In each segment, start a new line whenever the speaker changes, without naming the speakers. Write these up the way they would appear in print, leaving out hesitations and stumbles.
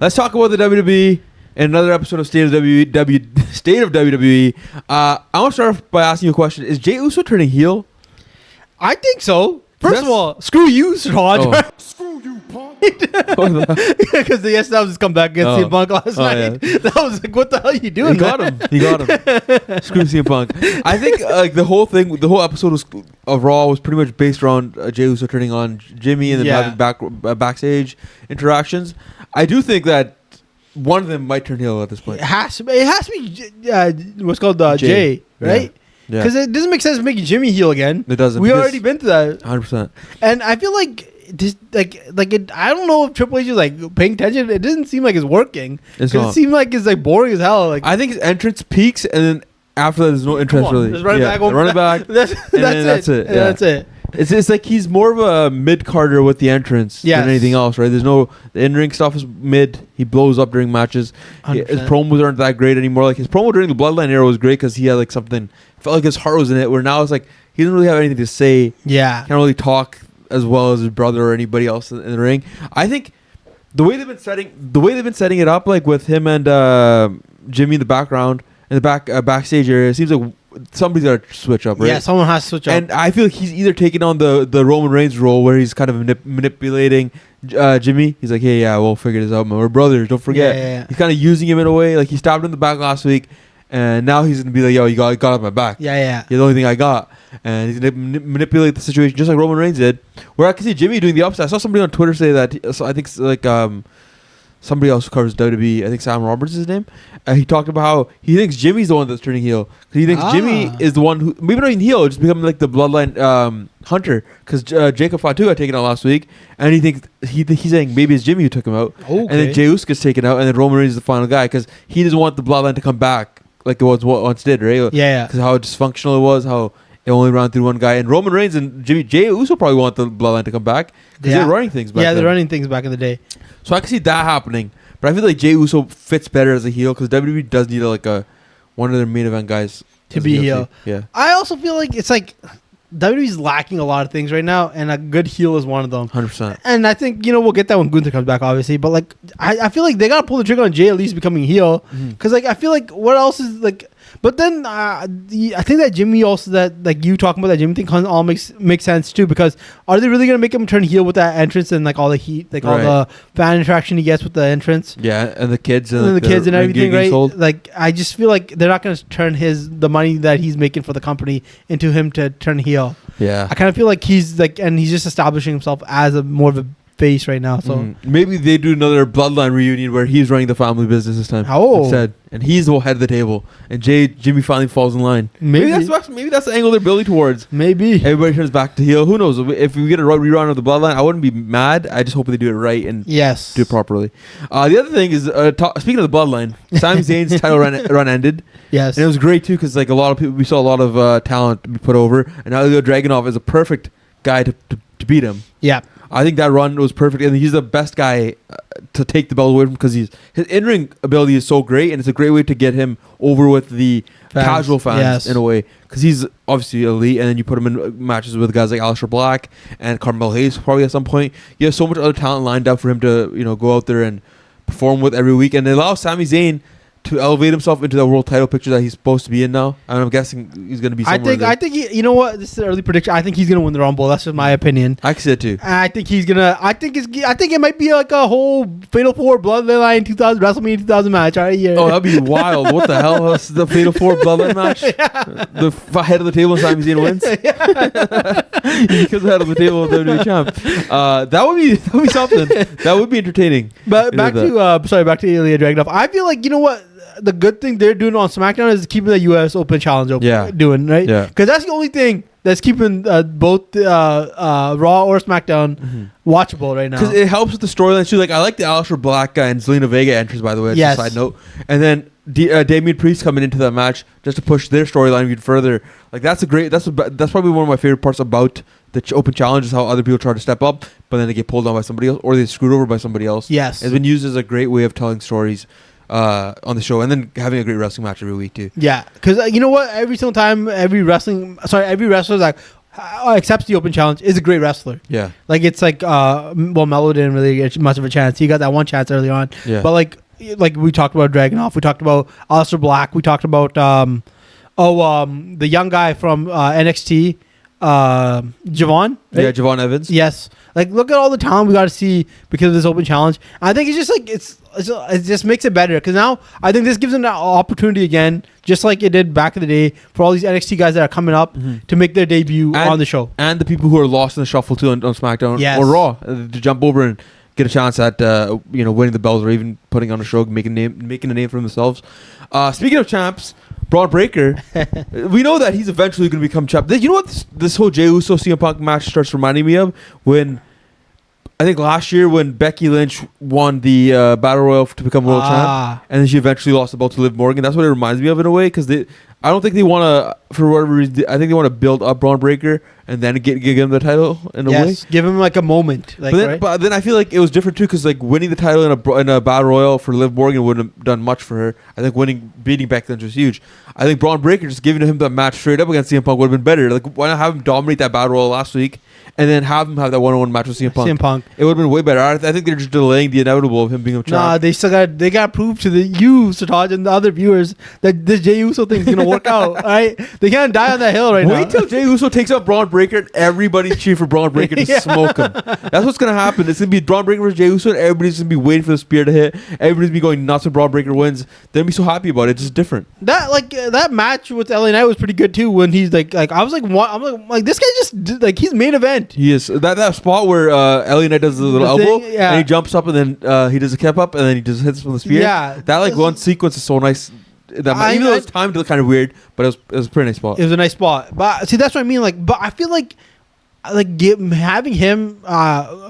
let's talk about the WWE and another episode of State of WWE. I want to start off by asking you a question. Is Jey Uso turning heel?
I think so. First of all, screw you, Raj.
Oh.
Screw you, Punk. Because the SNL just come back against CM Punk last night. Yeah. That was like, what the hell are you doing?
He got him. Screw CM Punk. I think the whole episode of Raw was pretty much based around Jey Uso turning on Jimmy and then having backstage interactions. I do think that one of them might turn heel at this point.
It has to be what's called Jay, right? Because it doesn't make sense making Jimmy heel again.
It doesn't.
We already been through that.
100%.
And I feel like this, I don't know if Triple H is like paying attention. It doesn't seem like it's working. It seems like it's like boring as hell. Like
I think his entrance peaks, and then after that, there's no interest really.
Just run it back.
That's it.
That's it.
It's like he's more of a mid-carder with the entrance than anything else, right? There's no... The in-ring stuff is mid. He blows up during matches. 100%. His promos aren't that great anymore. Like, his promo during the Bloodline era was great because he had, like, something... Felt like his heart was in it, where now it's like, he doesn't really have anything to say.
Yeah.
Can't really talk as well as his brother or anybody else in the ring. I think the way they've been setting it up, like, with him and Jimmy in the background, in the backstage area, it seems like somebody's got to switch up, right?
Yeah, someone has to switch up.
And I feel like he's either taking on the Roman Reigns role where he's kind of manipulating Jimmy. He's like, hey, yeah, we'll figure this out, man. We're brothers, don't forget.
Yeah.
He's kind of using him in a way. Like, he stabbed him in the back last week, and now he's going to be like, yo, you got off my back.
Yeah.
You're the only thing I got. And he's going to manipulate the situation just like Roman Reigns did. Where I can see Jimmy doing the opposite. I saw somebody on Twitter say that, I think like... somebody else who covers WWE, I think Sam Roberts is his name. He talked about how he thinks Jimmy's the one that's turning heel. Because he thinks Jimmy is the one who, maybe not even heel, just becoming like the Bloodline hunter. Because Jacob Fatu got taken out last week. And he thinks, he's saying maybe it's Jimmy who took him out. Okay. And then Jey Uso gets taken out. And then Roman Reigns is the final guy. Because he doesn't want the Bloodline to come back like it was once did, right?
Yeah.
Because how dysfunctional it was, how it only ran through one guy. And Roman Reigns and Jey Uso probably want the Bloodline to come back. Because they're running things back then.
They're running things back in the day.
So I can see that happening. But I feel like Jey Uso fits better as a heel because WWE does need one of their main event guys
to be heel.
Yeah.
I also feel like it's like WWE's lacking a lot of things right now, and a good heel is one of them.
100%.
And I think we'll get that when Gunther comes back, obviously. But like, I feel like they gotta pull the trigger on Jey at least becoming heel, because like I feel like what else is like. But then I think that Jimmy also, that like you talking about that Jimmy thing all makes sense too, because are they really gonna make him turn heel with that entrance and like all the heat, like all the fan interaction he gets with the entrance?
Yeah, and the kids
and the kids and everything, right? Like I just feel like they're not gonna turn the money that he's making for the company into him to turn heel.
Yeah, I
kind of feel like he's like, and he's just establishing himself as a more of a face right now. So
maybe they do another Bloodline reunion where he's running the family business this time. Instead, and he's the head of the table, and Jimmy finally falls in line. Maybe that's the angle they're building towards.
Maybe
everybody turns back to heel. Who knows? If we get a rerun of the Bloodline, I wouldn't be mad. I just hope they do it right and do it properly. The other thing is, speaking of the Bloodline, Sami Zayn's title run ended.
Yes,
and it was great too because like a lot of people, we saw a lot of talent be put over, and now Ilya Dragunov is a perfect guy to beat him.
Yeah.
I think that run was perfect, and he's the best guy to take the belt away from because his in-ring ability is so great, and it's a great way to get him over with the casual fans in a way, because he's obviously elite, and then you put him in matches with guys like Aleister Black and Carmelo Hayes probably at some point. You have so much other talent lined up for him to go out there and perform with every week, and it allows Sami Zayn to elevate himself into the world title picture that he's supposed to be in now. And I'm guessing he's going to be somewhere
I think you know what? This is an early prediction. I think he's going to win the Rumble. That's just my opinion.
I can see it too.
I think he's going to... I think it might be like a whole Fatal 4 Bloodline 2000 WrestleMania 2000 match. Right here.
Oh, that'd be wild. What the hell? That's the Fatal 4 Bloodline match? The head of the table, Sami Zayn wins? Because the head of the table is WWE champ. That would be something. That would be entertaining.
But back to Ilya Dragunov. I feel like, you know what? The good thing they're doing on SmackDown is keeping the U.S. Open Challenge open.
Yeah.
Doing, right?
Yeah.
Because that's the only thing that's keeping both Raw or SmackDown watchable right now.
Because it helps with the storyline too. Like I like the Aleister Black guy and Zelina Vega entrance, by the way. Yes. Side note. And then Damian Priest coming into that match just to push their storyline even further. Like that's probably one of my favorite parts about the Open Challenge is how other people try to step up, but then they get pulled down by somebody else or they get screwed over by somebody else.
Yes.
It's been used as a great way of telling stories on the show, and then having a great wrestling match every week too.
Yeah, because you know what? Every single time, every wrestler's like, accepts the open challenge, is a great wrestler.
Yeah.
Like it's like Melo didn't really get much of a chance. He got that one chance early on.
Yeah.
But like we talked about Dragunov, we talked about Aleister Black, we talked about the young guy from NXT, Javon. Right?
Yeah, Javon Evans.
Yes. Like look at all the talent we got to see because of this open challenge. I think it's just like it just makes it better because now I think this gives them that opportunity again, just like it did back in the day for all these NXT guys that are coming up to make their debut on the show,
and the people who are lost in the shuffle too on SmackDown or Raw to jump over and get a chance at winning the belts or even putting on a show, making a name for themselves. Speaking of champs, Braun Breaker, we know that he's eventually going to become champ. You know what this whole Jey Uso CM Punk match starts reminding me of? When I think last year when Becky Lynch won the Battle Royal to become world champ, and then she eventually lost the belt to Liv Morgan. That's what it reminds me of in a way, because I don't think they want to, for whatever reason, I think they want to build up Braun Breaker and then give him the title in a way.
Give him like a moment. Like,
but then I feel like it was different too, because like winning the title in a Battle Royal for Liv Morgan wouldn't have done much for her. I think beating Becky Lynch was huge. I think Braun Breaker just giving him that match straight up against CM Punk would have been better. Like, why not have him dominate that Battle Royal last week and then have him have that one-on-one match with CM Punk? It would have been way better. I think they're just delaying the inevitable of him being a champ.
Nah, they got to prove to you, Sataj, and the other viewers that this Jey Uso thing's gonna work out. All right, they can't die on that hill now.
Wait till Jey Uso takes out Braun Breaker and everybody's cheering for Braun Breaker to smoke him. That's what's gonna happen. It's gonna be Braun Breaker versus Jey Uso, and everybody's gonna be waiting for the spear to hit. Everybody's gonna be going nuts when Braun Breaker wins. They're gonna be so happy about it. It's just different.
That match with LA Knight was pretty good too. When he's like I was like, what? I'm like this guy just did, like he's main event.
He is that spot where LA Knight does the little elbow and he jumps up and then he does a kip up and then he just hits from the spear. Yeah, that like one sequence is so nice. Even though it's timed to look kind of weird, but it was a pretty nice spot.
It was a nice spot. But see, that's what I mean. Like, but I feel like having him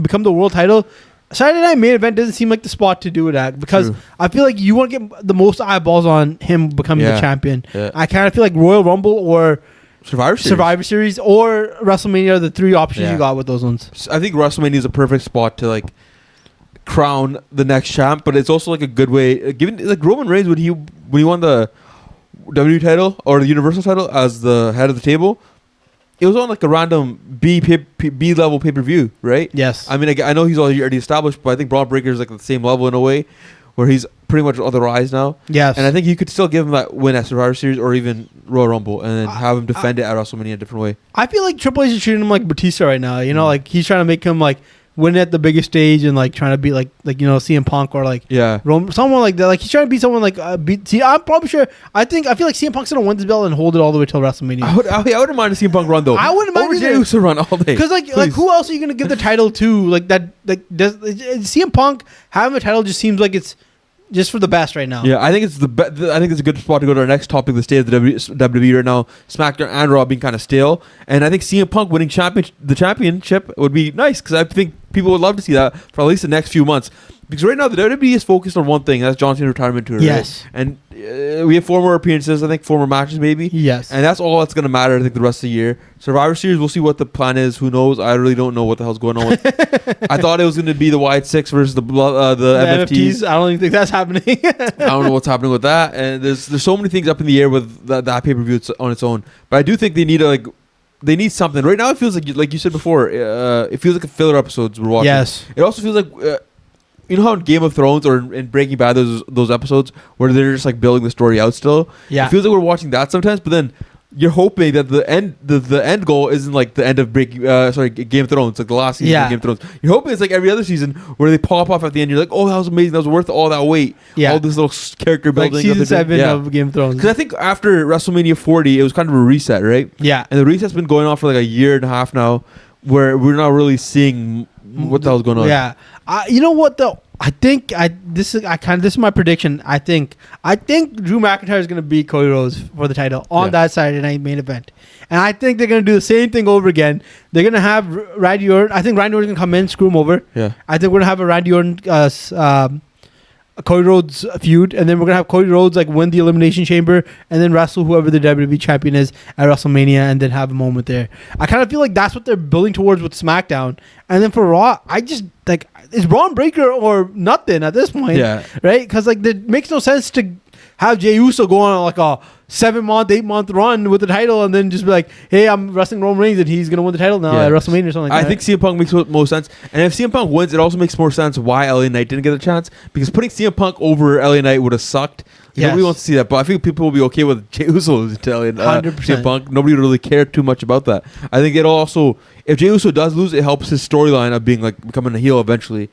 become the world title. Saturday Night Main Event doesn't seem like the spot to do it at, because I feel like you want to get the most eyeballs on him becoming the champion. Yeah. I kind of feel like Royal Rumble or Survivor Series or WrestleMania are the three options you got with those ones.
I think WrestleMania is a perfect spot to like crown the next champ, but it's also like a good way, given like Roman Reigns when he won the WWE title or the Universal title as the head of the table. It was on like a random B level pay-per-view, right?
Yes.
I mean, I know he's already established, but I think Braun Breaker is like at the same level in a way, where he's pretty much on the rise now.
Yes.
And I think you could still give him that win at Survivor Series or even Royal Rumble, and then have him defend it at WrestleMania in a different way.
I feel like Triple H is treating him like Batista right now. You know, like he's trying to make him like win at the biggest stage and like trying to be like CM Punk or like someone like that. Like he's trying to be someone like see, I'm probably sure. I feel like CM Punk's gonna win this belt and hold it all the way till WrestleMania.
I wouldn't mind a CM Punk run though.
I wouldn't mind
Jey Uso run all day.
Because like who else are you gonna give the title to? Like that does CM Punk having a title just seems like it's just for the best right now.
Yeah, I think it's I think it's a good spot to go to our next topic, the state of the WWE right now. SmackDown and Raw being kind of stale, and I think CM Punk winning the championship would be nice, because I think people would love to see that for at least the next few months. Because right now the WWE is focused on one thing, that's John Cena's retirement tour.
Yes,
right? And we have 4 more appearances, I think 4 more matches maybe.
Yes,
and that's all that's going to matter. I think the rest of the year. Survivor Series, we'll see what the plan is. Who knows? I really don't know what the hell's going on. I thought it was going to be the Wyatt Six versus the MFTs.
I don't even think that's happening.
I don't know what's happening with that. And there's so many things up in the air with that pay per view on its own. But I do think they need something. Right now it feels like you said before, it feels like a filler episodes we're watching.
Yes.
It also feels like you know how in Game of Thrones or in Breaking Bad those episodes where they're just like building the story out still. Yeah. It feels like we're watching that sometimes, but then you're hoping that the end goal isn't like the end of Game of Thrones, like the last season of Game of Thrones. You're hoping it's like every other season where they pop off at the end. You're like, oh, that was amazing. That was worth all that wait. Yeah. All this little character building.
Like season 7 of Game of Thrones.
Because I think after WrestleMania 40, it was kind of a reset, right?
Yeah.
And the reset's been going on for like a year and a half now, where we're not really seeing what the hell's going on.
Yeah. You know what though? I think this is my prediction. I think Drew McIntyre is going to beat Cody Rhodes for the title on that Saturday Night Main Event, and I think they're going to do the same thing over again. They're going to have Randy Orton. I think Randy Orton's going to come in, screw him over. Yeah. I think we're going to have a Randy Orton Cody Rhodes feud, and then we're gonna have Cody Rhodes like win the Elimination Chamber and then wrestle whoever the WWE champion is at WrestleMania, and then have a moment there. I kind of feel like that's what they're building towards with SmackDown. And then for Raw, I just like, it's Braun Breaker or nothing at this point, right? Because like it makes no sense to have Jey Uso go on like a 7-month, 8-month run with the title, and then just be like, hey, I'm wrestling Roman Reigns, and he's gonna win the title now at WrestleMania or something. Like
I
that.
think CM Punk makes most sense, and if CM Punk wins, it also makes more sense why LA Knight didn't get a chance, because putting CM Punk over LA Knight would have sucked. Nobody wants to see that, but I think people will be okay with Jey Uso losing to CM Punk. Nobody would really care too much about that. I think it also, if Jey Uso does lose, it helps his storyline of being like becoming a heel eventually.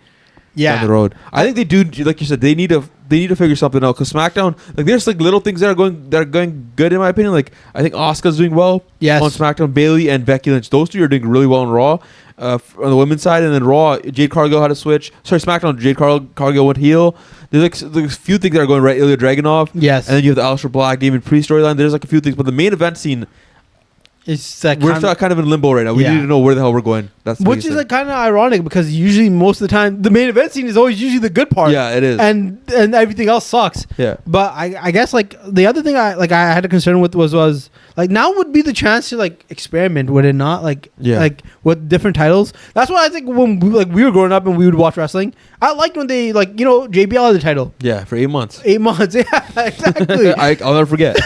Down the road. I think they do, like you said, they need to figure something out, because SmackDown, like there's like little things that are going good in my opinion. Like I think Asuka's doing well on SmackDown. Bayley and Becky Lynch, those two are doing really well on Raw, on the women's side, and then Raw, Jade Cargill had a switch. Sorry, SmackDown, Jade Cargill went heel. There's a few things that are going right. Ilya Dragunov, and then you have the Aleister Black, Damon Priest storyline. There's like a few things, but the main event scene,
it's like
we're still kind of in limbo right now. We need to know where the hell we're going. That's
which is like kind of ironic, because usually most of the time the main event scene is always usually the good part.
Yeah, it is,
and everything else sucks.
Yeah,
but I guess like the other thing I had a concern with was like now would be the chance to like experiment, would it not? Like like with different titles. That's why I think when we were growing up and we would watch wrestling, I liked when they JBL had the title.
Yeah, for 8 months.
8 months. Yeah, exactly.
I'll never forget.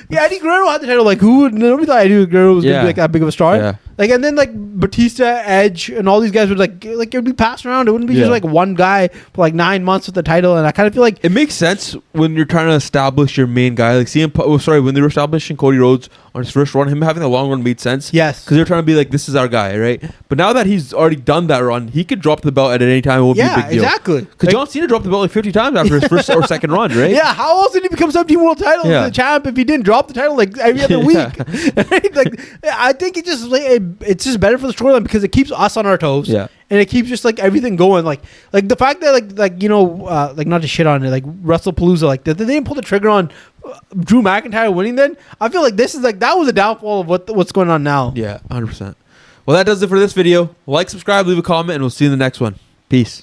Yeah, Eddie Guerrero had the title. Like nobody thought Eddie Guerrero was gonna be like that big of a star.
Yeah.
Like, and then like Batista, Edge, and all these guys would like it would be passed around. It wouldn't be just like one guy for like 9 months with the title. And I kind of feel like
it makes sense when you're trying to establish your main guy. Like when they were establishing Cody Rhodes on his first run, him having the long run made sense.
Yes,
because they're trying to be like, this is our guy, right? But now that he's already done that run, he could drop the belt at any time. It won't be a big deal.
Exactly.
Because John Cena dropped the belt like 50 times after his first or second run, right?
Yeah. How else did he become 17 world title champ if he didn't drop the title like every other week? Like, I think it just it's just better for the storyline, because it keeps us on our toes.
Yeah.
And it keeps just like everything going, like the fact that like not to shit on it, like WrestlePalooza, like they didn't pull the trigger on Drew McIntyre winning. Then I feel like this is like that was a downfall of what's going on now.
Yeah, 100%. Well, that does it for this video. Like, subscribe, leave a comment, and we'll see you in the next one. Peace.